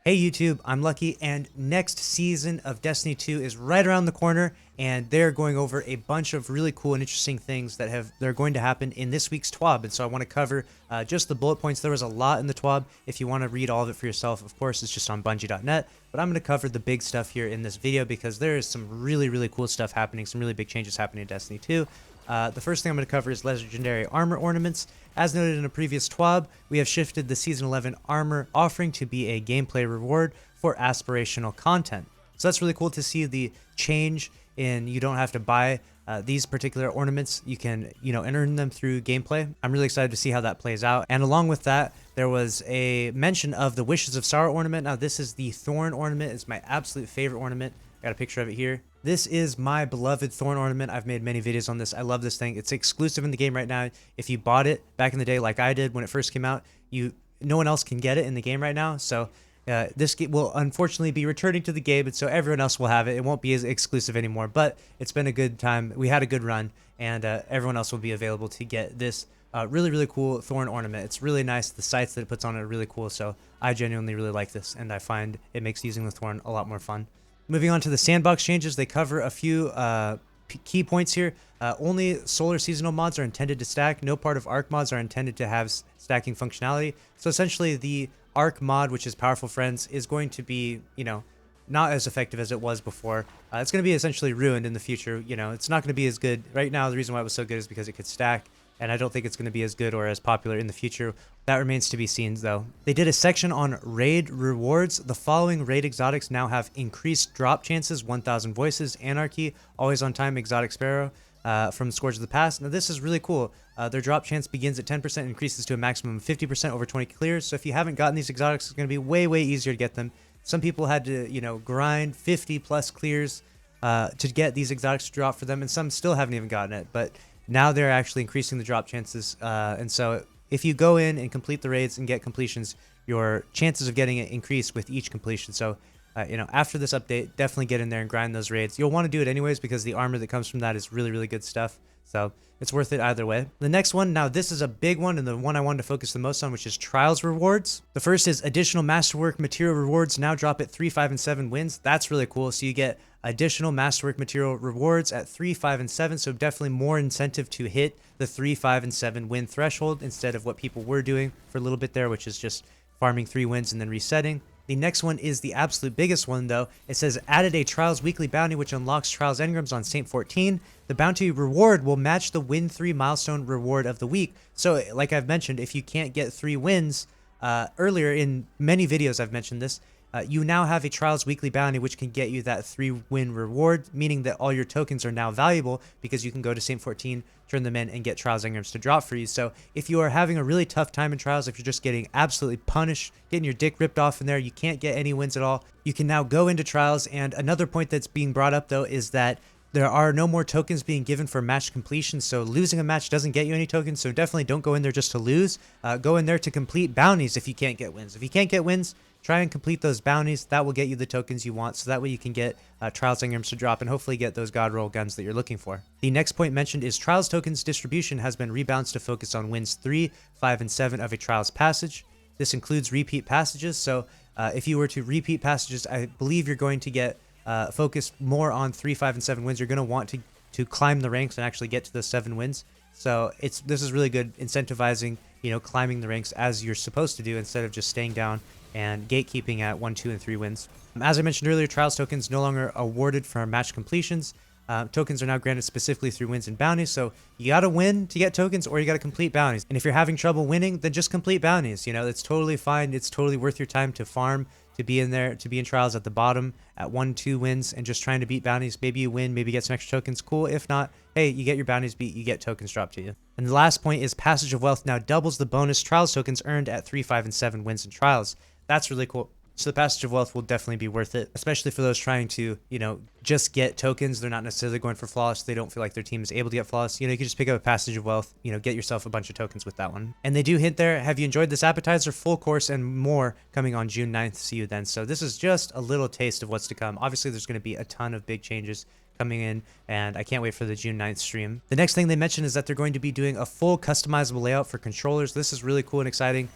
Hey YouTube, I'm Lucky, and next season of Destiny 2 is right around the corner, and they're going over a bunch of really cool and interesting things that are going to happen in this week's TWAB. And so I want to cover just the bullet points. There was a lot in the TWAB. If you want to read all of it for yourself, of course, it's just on Bungie.net. But I'm going to cover the big stuff here in this video because there is some really cool stuff happening, some really big changes happening in Destiny 2. The first thing I'm going to cover is legendary armor ornaments. As noted in a previous TWAB, we have shifted the Season 11 armor offering to be a gameplay reward for aspirational content. So that's really cool to see the change in you don't have to buy these particular ornaments. You can, earn them through gameplay. I'm really excited to see how that plays out. And along with that, there was a mention of the Wishes of Sorrow ornament. Now this is the Thorn ornament. It's my absolute favorite ornament. I got a picture of it here. This is my beloved Thorn ornament. I've made many videos on this. I love this thing. It's exclusive in the game right now. If you bought it back in the day like I did when it first came out, no one else can get it in the game right now. So this will unfortunately be returning to the game, and so everyone else will have it. It won't be as exclusive anymore, but it's been a good time. We had a good run, and everyone else will be available to get this really cool Thorn ornament. It's really nice. The sights that it puts on it are really cool, so I genuinely really like this, and I find it makes using the Thorn a lot more fun. Moving on to the Sandbox changes, they cover a few key points here. Only solar seasonal mods are intended to stack. No part of Arc mods are intended to have stacking functionality. So essentially the Arc mod, which is Powerful Friends, is going to be, not as effective as it was before. It's going to be essentially ruined in the future. It's not going to be as good. Right now, the reason why it was so good is because it could stack, and I don't think it's going to be as good or as popular in the future. That remains to be seen, though. They did a section on raid rewards. The following raid exotics now have increased drop chances: 1,000 Voices, Anarchy, Always on Time, Exotic Sparrow, from Scourge of the Past. Now this is really cool. Their drop chance begins at 10% and increases to a maximum of 50% over 20 clears. So if you haven't gotten these exotics, it's going to be way easier to get them. Some people had to, grind 50 plus clears to get these exotics to drop for them, and some still haven't even gotten it. But now they're actually increasing the drop chances, and so if you go in and complete the raids and get completions, your chances of getting it increase with each completion. So, after this update, definitely get in there and grind those raids. You'll want to do it anyways because the armor that comes from that is really good stuff. So it's worth it either way. The next one, now this is a big one and the one I wanted to focus the most on, which is Trials rewards. The first is additional Masterwork material rewards now drop at 3, 5, and 7 wins. That's really cool. So you get additional Masterwork material rewards at 3, 5, and 7. So definitely more incentive to hit the 3, 5, and 7 win threshold instead of what people were doing for a little bit there, which is just farming 3 wins and then resetting. The next one is the absolute biggest one, though. It says, added a Trials weekly bounty, which unlocks Trials engrams on Saint 14. The bounty reward will match the win 3 milestone reward of the week. So, like I've mentioned, if you can't get 3 wins, earlier in many videos I've mentioned this, you now have a Trials weekly bounty which can get you that 3 win reward, meaning that all your tokens are now valuable because you can go to Saint 14, turn them in, and get Trials engrams to drop for you. So if you are having a really tough time in Trials, if you're just getting absolutely punished, getting your dick ripped off in there, you can't get any wins at all, you can now go into Trials. And another point that's being brought up, though, is that there are no more tokens being given for match completion, so losing a match doesn't get you any tokens, so definitely don't go in there just to lose. Go in there to complete bounties if you can't get wins. If you can't get wins, try and complete those bounties. That will get you the tokens you want, so that way you can get Trials engrams to drop and hopefully get those God Roll guns that you're looking for. The next point mentioned is Trials tokens distribution has been rebalanced to focus on wins 3, 5, and 7 of a Trials passage. This includes repeat passages, so if you were to repeat passages, I believe you're going to get focus more on 3, 5, and 7 wins. You're going to want to climb the ranks and actually get to those 7 wins. So this is really good, incentivizing, climbing the ranks as you're supposed to do instead of just staying down and gatekeeping at 1, 2, and 3 wins. As I mentioned earlier, Trials tokens no longer awarded for match completions. Tokens are now granted specifically through wins and bounties, so you gotta win to get tokens or you gotta complete bounties. And if you're having trouble winning, then just complete bounties. It's totally fine. It's totally worth your time to farm, to be in there, to be in Trials at the bottom at 1, 2 wins and just trying to beat bounties. Maybe you win, maybe get some extra tokens, cool. If not, hey, you get your bounties beat, you get tokens dropped to you. And the last point is Passage of Wealth now doubles the bonus Trials tokens earned at 3, 5, and 7 wins in Trials. That's really cool. So the Passage of Wealth will definitely be worth it, especially for those trying to, just get tokens. They're not necessarily going for Flawless. They don't feel like their team is able to get Flawless. You can just pick up a Passage of Wealth, get yourself a bunch of tokens with that one. And they do hint there, have you enjoyed this appetizer? Full course and more coming on June 9th. See you then. So this is just a little taste of what's to come. Obviously, there's going to be a ton of big changes coming in, and I can't wait for the June 9th stream. The next thing they mentioned is that they're going to be doing a full customizable layout for controllers. This is really cool and exciting.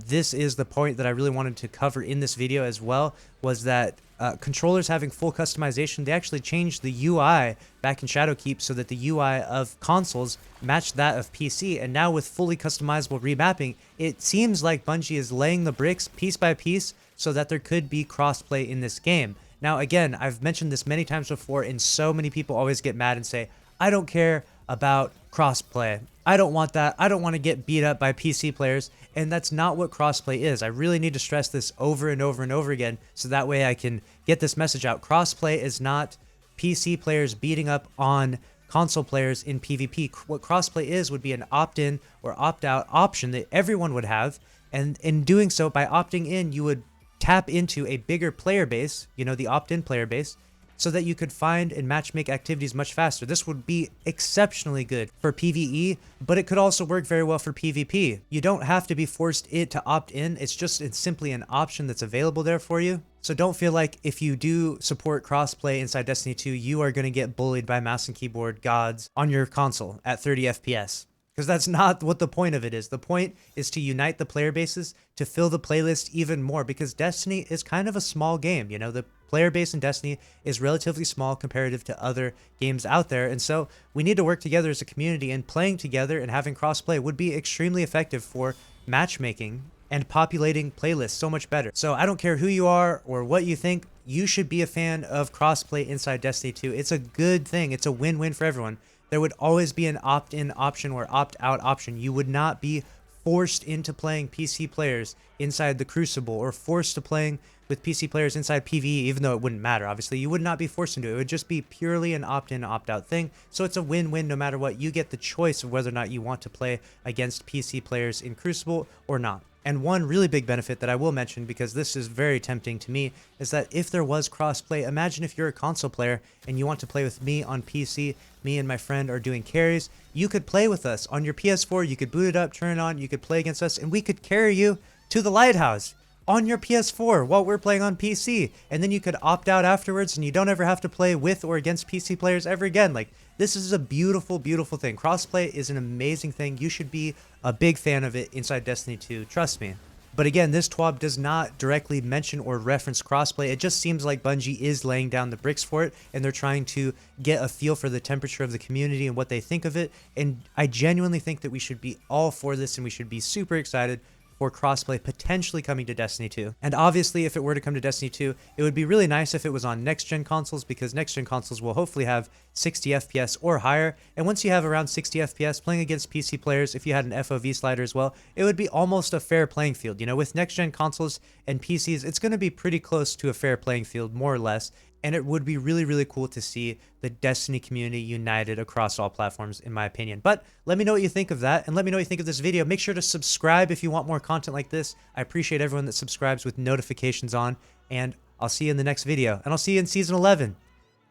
This is the point that I really wanted to cover in this video as well, was that controllers having full customization, they actually changed the UI back in Shadowkeep so that the UI of consoles matched that of PC, and now with fully customizable remapping, it seems like Bungie is laying the bricks piece by piece so that there could be crossplay in this game. Now again, I've mentioned this many times before, and so many people always get mad and say, I don't care about crossplay. I don't want that. I don't want to get beat up by PC players. And that's not what crossplay is. I really need to stress this over and over and over again so that way I can get this message out. Crossplay is not PC players beating up on console players in PvP. What crossplay is would be an opt-in or opt-out option that everyone would have. And in doing so, by opting in, you would tap into a bigger player base, you know, the opt-in player base, so that you could find and matchmake activities much faster. This would be exceptionally good for PvE, but it could also work very well for PvP. You don't have to be forced to opt in. It's simply an option that's available there for you. So don't feel like if you do support crossplay inside Destiny 2, you are going to get bullied by mouse and keyboard gods on your console at 30 FPS. Because that's not what the point of it is. The point is to unite the player bases, to fill the playlist even more, because Destiny is kind of a small game. You know, the player base in Destiny is relatively small comparative to other games out there. And so we need to work together as a community, and playing together and having crossplay would be extremely effective for matchmaking and populating playlists so much better. So I don't care who you are or what you think, you should be a fan of crossplay inside Destiny 2. It's a good thing. It's a win-win for everyone. There would always be an opt-in option or opt-out option. You would not be forced into playing PC players inside the Crucible, or forced to playing with PC players inside PvE, even though it wouldn't matter. Obviously, you would not be forced into it. It would just be purely an opt-in, opt-out thing. So it's a win-win no matter what. You get the choice of whether or not you want to play against PC players in Crucible or not. And one really big benefit that I will mention, because this is very tempting to me, is that if there was crossplay, imagine if you're a console player and you want to play with me on PC, me and my friend are doing carries, you could play with us on your PS4, you could boot it up, turn it on, you could play against us, and we could carry you to the lighthouse on your PS4 while we're playing on PC. And then you could opt out afterwards and you don't ever have to play with or against PC players ever again. Like, this is a beautiful, beautiful thing. Crossplay is an amazing thing. You should be a big fan of it inside Destiny 2, trust me. But again, this TWAB does not directly mention or reference crossplay. It just seems like Bungie is laying down the bricks for it, and they're trying to get a feel for the temperature of the community and what they think of it. And I genuinely think that we should be all for this, and we should be super excited for crossplay potentially coming to Destiny 2. And obviously, if it were to come to Destiny 2, it would be really nice if it was on next-gen consoles, because next-gen consoles will hopefully have 60 FPS or higher. And once you have around 60 FPS, playing against PC players, if you had an FOV slider as well, it would be almost a fair playing field. You know, with next-gen consoles and PCs, it's going to be pretty close to a fair playing field, more or less. And it would be really, really cool to see the Destiny community united across all platforms, in my opinion. But let me know what you think of that, and let me know what you think of this video. Make sure to subscribe if you want more content like this. I appreciate everyone that subscribes with notifications on, and I'll see you in the next video. And I'll see you in Season 11.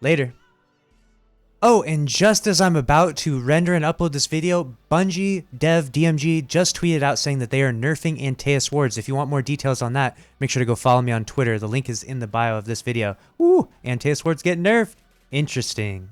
Later. Oh, and just as I'm about to render and upload this video, Bungie Dev DMG just tweeted out saying that they are nerfing Antaeus wards. If you want more details on that, make sure to go follow me on Twitter. The link is in the bio of this video. Woo! Antaeus wards get nerfed. Interesting.